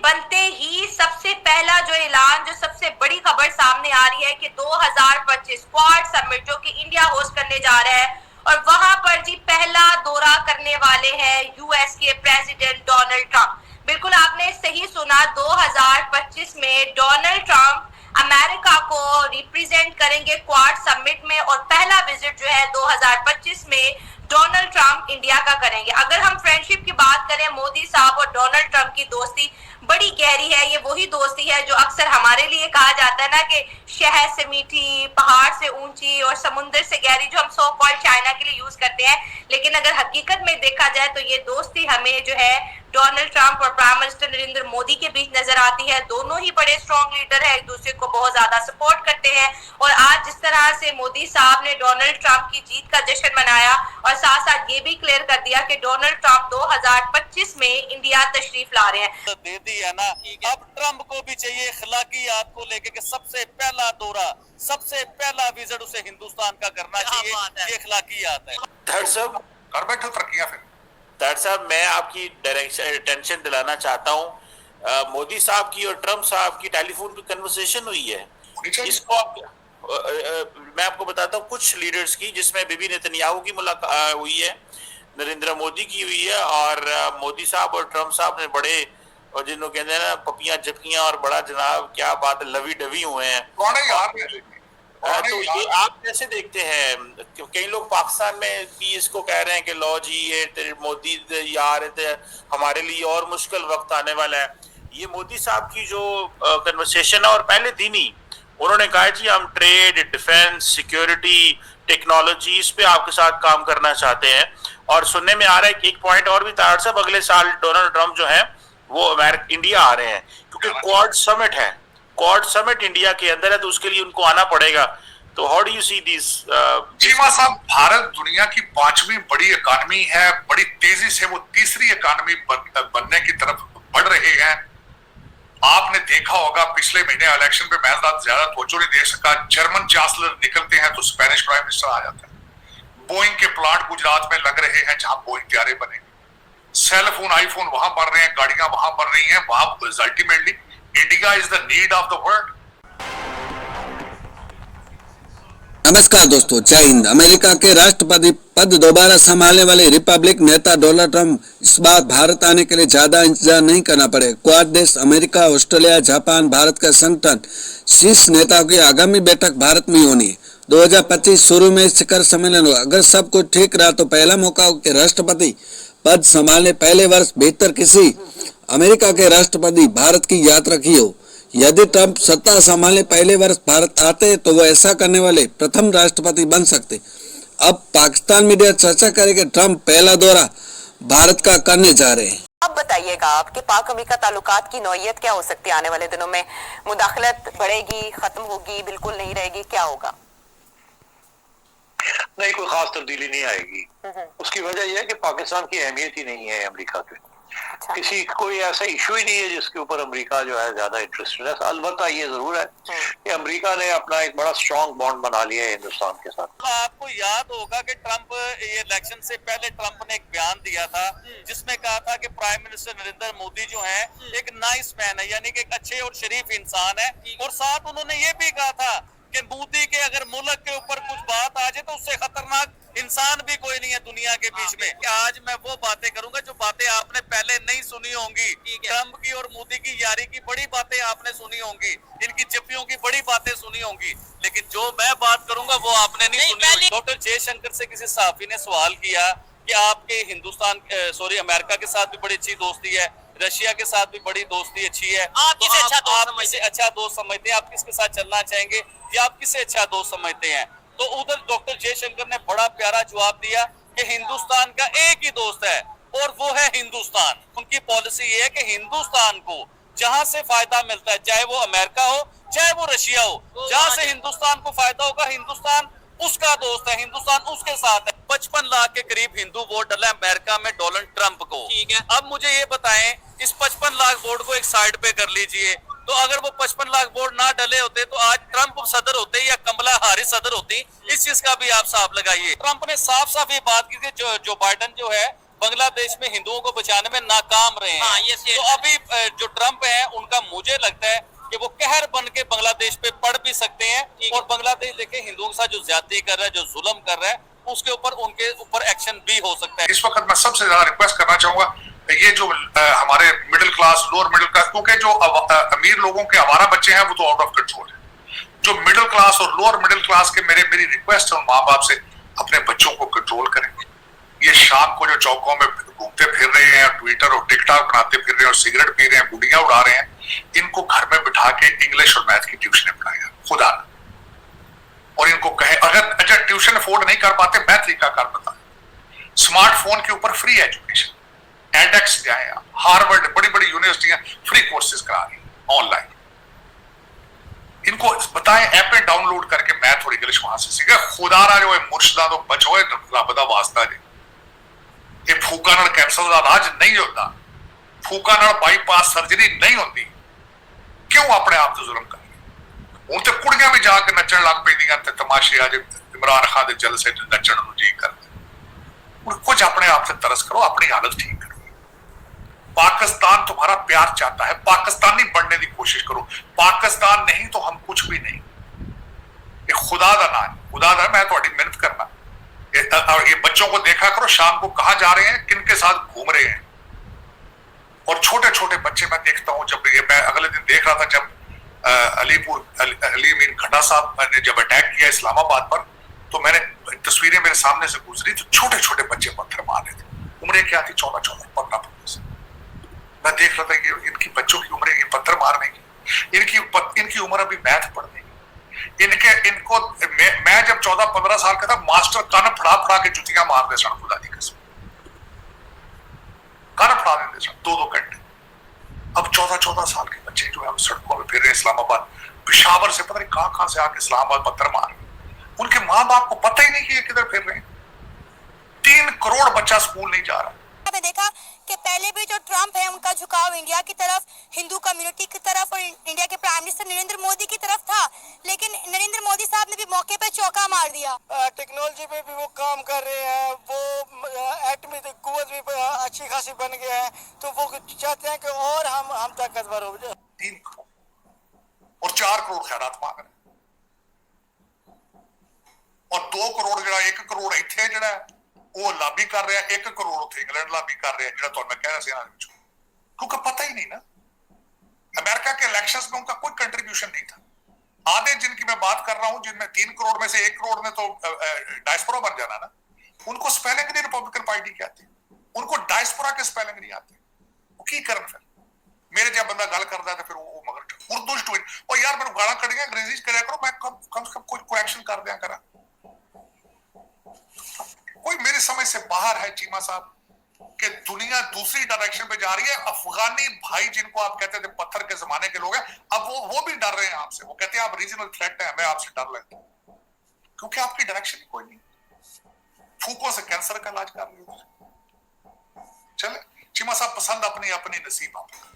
बनते ही सबसे पहला जो ऐलान, जो सबसे बड़ी खबर सामने आ रही है कि 2025 क्वाड समिट जो कि इंडिया होस्ट करने जा रहा है, और वहां पर जी पहला दौरा करने वाले हैं यूएस के प्रेसिडेंट डोनाल्ड ट्रंप। बिल्कुल आपने सही सुना, 2025 में डोनाल्ड ट्रंप अमेरिका को रिप्रेजेंट करेंगे क्वाड समिट में, और पहला विजिट जो है 2025 में डोनाल्ड ट्रंप इंडिया का करेंगे। अगर हम फ्रेंडशिप की बात करें, मोदी साहब और डोनाल्ड ट्रंप की दोस्ती बड़ी गहरी है। ये वही दोस्ती है जो अक्सर हमारे लिए कहा जाता है ना कि शहर से मीठी, पहाड़ से ऊंची और समुद्र से गहरी, जो हम सो कॉल्ड चाइना के लिए यूज करते हैं। लेकिन अगर हकीकत में देखा जाए तो ये दोस्ती हमें जो है डोनाल्ड ट्रंप और प्राइम मिनिस्टर नरेंद्र मोदी के बीच नजर आती है। दोनों ही बड़े स्ट्रॉन्ग लीडर है, एक दूसरे को बहुत ज्यादा सपोर्ट करते हैं। और आज जिस तरह से मोदी साहब ने डोनाल्ड ट्रंप की जीत का जश्न मनाया, और साथ साथ ये भी क्लियर कर दिया कि डोनाल्ड ट्रंप 2025 में इंडिया तशरीफ ला रहे हैं। तो दे दी है ना, अब ट्रंप को भी चाहिए अखलाकियात को लेके कि सबसे पहला दौरा, सबसे पहला विजिट उसे हिंदुस्तान का करना चाहिए। ये अखलाकियात है। डॉक्टर साहब कर बैठो तरक्कियां फिर। डॉक्टर साहब मैं आपकी डायरेक्शन टेंशन दिलाना चाहता हूँ। मोदी साहब की और ट्रंप साहब की टेलीफोन पे कन्वर्सेशन हुई है। इसको मैं आपको बताता हूँ कुछ लीडर्स की, जिसमें बीबी नेतन्याहू की मुलाकात हुई है, नरेंद्र मोदी की हुई है, और मोदी साहब और ट्रंप साहब ने बड़े, और जिन्होंने कहते हैं ना पपियां जपियां और बड़ा जनाब क्या बात लवी डवी हुए हैं। कौन है यार? तो ये आप कैसे देखते हैं? कई लोग पाकिस्तान में भी इसको कह रहे हैं कि लो जी ये मोदी यार हमारे लिए और मुश्किल वक्त आने वाला है। ये मोदी साहब की जो कन्वर्सेशन है, और पहले दिन ही उन्होंने कहा जी हम ट्रेड, डिफेंस, सिक्योरिटी, टेक्नोलॉजी इस पे आपके साथ काम करना चाहते हैं। और सुनने में आ रहा है कि एक पॉइंट और भी था साहब, अगले साल डोनाल्ड ट्रंप जो है वो इंडिया आ रहे हैं, क्योंकि क्वाड समिट है, क्वाड समिट इंडिया के अंदर है, तो उसके लिए उनको आना पड़ेगा। तो how do you see this? Cheema साहब, भारत दुनिया की 5वीं बड़ी इकॉनमी है, बड़ी तेजी से वो तीसरी इकॉनमी बनने की तरफ बढ़ रहे हैं। आपने देखा होगा पिछले महीने इलेक्शन पे मैं ज्यादा तवज्जो नहीं दे सका, जर्मन चांसलर निकलते हैं तो स्पेनिश प्राइम मिनिस्टर आ जाता है। बोइंग के प्लांट गुजरात में लग रहे हैं जहां बोइंग त्यारे बनेंगे, सेल फोन, आईफोन वहां बन रहे हैं, गाड़ियां वहां बन रही हैं। वहां ultimately India is the need of the world. नमस्कार दोस्तों, जय हिंद। अमेरिका के राष्ट्रपति पद दोबारा संभालने वाले रिपब्लिक नेता डोनाल्ड ट्रंप इस बार भारत आने के लिए ज्यादा इंतजार नहीं करना पड़े। क्वाड देश अमेरिका, ऑस्ट्रेलिया, जापान, भारत का संगठन शीर्ष नेताओं की आगामी बैठक भारत में होनी है। 2025 शुरू में शिखर सम्मेलन होगा। अगर सब कुछ ठीक रहा तो पहला मौका हो कि राष्ट्रपति पद संभालने पहले वर्ष भीतर किसी अमेरिका के राष्ट्रपति भारत की यात्रा की हो। यदि ट्रंप सत्ता संभालने पहले वर्ष भारत आते तो वो ऐसा करने वाले प्रथम राष्ट्रपति बन सकते। अब पाकिस्तान मीडिया चर्चा करे कि ट्रंप पहला दौरा भारत का करने जा रहे हैं। अब बताइएगा आपके पाक अमेरिका ताल्लुकात की नौयत क्या हो सकती है आने वाले दिनों में? मुदाखलत बढ़ेगी, खत्म होगी, बिल्कुल नहीं रहेगी, क्या होगा? नहीं, कोई खास तब्दीली नहीं आएगी। उसकी वजह यह है कि पाकिस्तान की अहमियत ही नहीं है अमेरिका के। अच्छा। किसी कोई ऐसा इशू ही नहीं है जिसके ऊपर अमेरिका जो है ज्यादा इंटरेस्टेड है। अलबत्ता ये जरूर है कि अमेरिका ने अपना एक बड़ा स्ट्रॉन्ग बॉन्ड बना लिया है हिंदुस्तान के साथ। आपको याद होगा कि ट्रंप ये इलेक्शन से पहले ट्रंप ने एक बयान दिया था जिसमें कहा था कि प्राइम मिनिस्टर नरेंद्र मोदी जो है एक नाइस मैन है, यानी कि एक अच्छे और शरीफ इंसान है। और साथ उन्होंने ये भी कहा था कि मोदी के अगर मुल्क के ऊपर कुछ बात आ जाए तो उससे खतरनाक इंसान भी कोई नहीं है दुनिया के बीच में। कि आज मैं वो बातें करूंगा जो बातें आपने पहले नहीं सुनी होंगी। ट्रंप की और मोदी की यारी की बड़ी बातें आपने सुनी होंगी, इनकी जप्पियों की बड़ी बातें सुनी होंगी, लेकिन जो मैं बात करूंगा वो आपने नहीं सुनी। डॉक्टर जयशंकर से किसी सहाफी ने सवाल किया कि आपके अमेरिका के साथ भी बड़ी अच्छी दोस्ती है, रशिया के साथ भी बड़ी दोस्ती अच्छी है, आप किसे अच्छा दोस्त समझते हैं? आप किसके साथ चलना चाहेंगे या आप किसे अच्छा दोस्त समझते हैं? तो उधर डॉक्टर जयशंकर ने बड़ा प्यारा जवाब दिया कि हिंदुस्तान का एक ही दोस्त है और वो है हिंदुस्तान। उनकी पॉलिसी ये है कि हिंदुस्तान को जहां से फायदा मिलता है, चाहे वो अमेरिका हो चाहे वो रशिया हो, जहां से हिंदुस्तान को फायदा होगा हिंदुस्तान उसका दोस्त है, हिंदुस्तान उसके साथ है। 55 लाख के करीब हिंदू वोट डला अमेरिका में डोनाल्ड ट्रंप को। ठीक है, अब मुझे ये बताएं, इस 55 लाख वोट को एक साइड पे कर लीजिए, तो अगर वो 55 लाख वोट ना डले होते तो आज ट्रंप सदर होते या कमला हारिस सदर होती। इस चीज का भी आप साफ लगाइए। ट्रंप ने साफ साफ ये बात की कि जो बाइडेन जो है बांग्लादेश में हिंदुओं को बचाने में नाकाम रहे हैं। हाँ, ये तो अभी जो ट्रंप है उनका मुझे लगता है कि वो कहर बन के बांग्लादेश पे पड़ भी सकते हैं और बांग्लादेश देखे हिंदुओं के साथ जो ज्यादती कर रहा है, जो जुल्म कर रहा है, उसके ऊपर एक्शन भी हो सकता है। इस वक्त मैं सबसे ज्यादा रिक्वेस्ट करना चाहूंगा, ये जो हमारे middle class, lower middle class, क्योंकि जो अमीर लोगों के आवारा बच्चे हैं वो तो आउट ऑफ कंट्रोल है। जो मिडिल क्लास और लोअर मिडिल क्लास के मेरी रिक्वेस्ट है माँ बाप से, अपने बच्चों को कंट्रोल करें। ये शाम को जो चौकों में घूमते फिर रहे हैं, ट्विटर और टिकटॉक बनाते फिर रहे हैं और सिगरेट पी रहे हैं, गुड़ियां उड़ा रहे हैं, इनको घर में बिठा के इंग्लिश और मैथ की ट्यूशन पढ़ाएगा खुदा, और इनको कहे अगर ट्यूशन अफोर्ड नहीं कर पाते, मैं तरीकाकार बताऊं, स्मार्टफोन के ऊपर फ्री एजुकेशन, एडेक्स जाए, हार्वर्ड, बड़ी बड़ी यूनिवर्सिटियां फ्री कोर्सेज करा रही ऑनलाइन, इनको बताएं ऐपें डाउनलोड करके मैथ और इंग्लिश वहां से सीखे। खुदारा जो है मुर्शदा तो बचोए रब दा वास्ता जी, ये फूका नाल कैंसर का इलाज नहीं होता, फूका नाल बाईपास सर्जरी नहीं होती, क्यों अपने आप से जुल्म करें? हूं तो कुड़ियां भी जाके नचन लग पैंदियां ते तमाशे आज इमरान खान दे जलसे नचन नूं जी करदे। कुछ अपने आप से तरस करो, अपनी हालत ठीक करो। पाकिस्तान तुम्हारा प्यार चाहता है, पाकिस्तानी बनने की कोशिश करो। पाकिस्तान नहीं तो हम कुछ भी नहीं। ये खुदा का नाम, खुदा का मैं थोड़ी मेहनत करना। ये बच्चों को देखा करो शाम को कहां जा रहे हैं, किन के साथ घूम रहे हैं, और छोटे छोटे बच्चे मैं देखता हूं। जब ये मैं अगले दिन देख रहा था, जब अली अमीन खड्डा साहब ने जब अटैक किया इस्लामाबाद पर, तो मैंने तस्वीरें मेरे सामने से गुजरी तो छोटे छोटे बच्चे पत्थर मार रहे थे। उम्रें क्या थी? 14-14, 15 से। मैं देख रहा था कि इनकी बच्चों की उम्र, ये पत्थर मारने की, इनकी उम्र अभी मैथ पढ़ने की। इनको मैं जब 14-15 साल का था, मास्टर कान फड़ा के जुतियां मार दे सन, खुदा दी कसम, कान फड़ा देते सन 2-2 घंटे। अब 14-14 साल के बच्चे जो है सड़कों में फिर रहे, इस्लामाबाद, पेशावर से पता नहीं कहां से आके इस्लामाबाद पत्थर मार रहे। उनके माँ बाप को पता ही नहीं कि ये किधर फिर रहे हैं। 3 करोड़ बच्चा स्कूल नहीं जा रहा। आपने देखा कि पहले भी जो ट्रंप है उनका झुकाव इंडिया की तरफ, हिंदू कम्युनिटी की तरफ और इंडिया के प्राइम मिनिस्टर नरेंद्र मोदी की तरफ था, लेकिन नरेंद्र मोदी साहब ने भी मौके पे चौका मार दिया। टेक्नोलॉजी पे भी वो काम कर रहे हैं, वो एटमी कुव्वत भी अच्छी खासी बन गया है, तो वो चाहते हैं कि और हम ताकतवर हो जाए। 3 करोड़ और 4 करोड़ खैरात मांग रहे, और 2 करोड़ जो 1 करोड़ इत्थे जो वो लाबी कर रहे हैं, 1 करोड़ उत्थे इंग्लैंड लाबी कर रहे हैं, जो मैं कह रहा था, क्योंकि पता ही नहीं ना। अमेरिका के इलेक्शंस में उनका कोई कंट्रीब्यूशन नहीं था। आधे जिनकी मैं बात कर रहा हूं, जिनमें 3 करोड़ में से 1 करोड़ ने तो डायस्पोरा बन जाना ना, उनको स्पेलिंग नहीं रिपब्लिकन पार्टी की आती, उनको डायस्पोरा के स्पेलिंग नहीं आते। वो की करन फिर मेरे जब बंदा गल करता है तो फिर वो मगर उर्दू स्टूडेंट, और यार मैं गाना कटिया अंग्रेजी कराया करो, मैं कम से कम कोई करेक्शन कर दिया करा। कोई मेरी समझ से बाहर है चीमा साहब कि दुनिया दूसरी डायरेक्शन पे जा रही है। अफगानी भाई जिनको आप कहते थे पत्थर के जमाने के लोग हैं, अब वो भी डर रहे हैं आपसे। वो कहते हैं आप रीजनल थ्रेट है, मैं आपसे डर लेता हूं, क्योंकि आपकी डायरेक्शन कोई नहीं। फूकों से कैंसर का इलाज कर रही है। चले चीमा साहब, पसंद अपनी अपनी नसीब आपका।